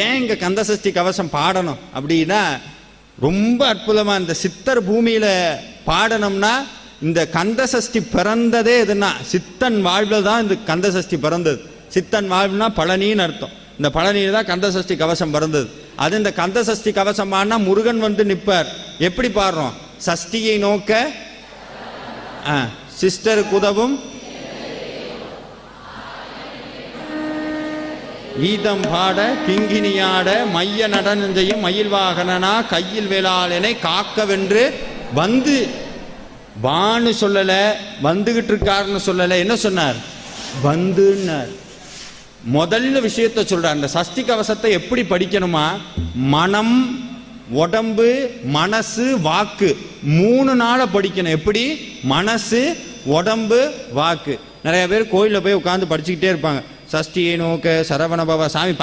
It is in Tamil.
ஏன் இங்க கந்தசஷ்டி கவசம் பாடணும் அப்படின்னா, ரொம்ப அற்புதமா இந்த சித்தர் பூமியில பாடணும்னா, இந்த கந்தசஷ்டி பிறந்ததே எதுனா சித்தன் வாழ்வுல தான் இந்த கந்தசஷ்டி பிறந்தது. சித்தன் வாழ்வுனா பழனின்னு அர்த்தம். இந்த பழனியில தான் கந்தசஷ்டி கவசம் பிறந்தது. அது இந்த கந்தசஷ்டி கவசம் பாடினா முருகன் வந்து நிற்பார். எப்படி பாடுறோம்? சஷ்டியை நோக்க சிஸ்டருக்கு உதவும் கீதம் பாட கிங்கினியாட மைய நடனஞ்செய்யும் மயில் வாகனனா கையில் வேளாளனை காக்க வென்று வந்து வான்னு சொல்லல, வந்துகிட்டு இருக்காருன்னு சொல்லல. என்ன சொன்னார்? வந்துன்னார். முதல்ல விஷயத்த சொல்றார். அந்த சஷ்டி கவசத்தை எப்படி படிக்கணுமா? மனம், உடம்பு, மனசு, வாக்கு 3 நாள படிக்கணும். எப்படி? மனசு, உடம்பு, வாக்கு. நிறைய பேர் கோயிலில் போய் உட்காந்து படிச்சுக்கிட்டே இருப்பாங்க. சஷ்டியை நோக்க சரவண பவ சாமி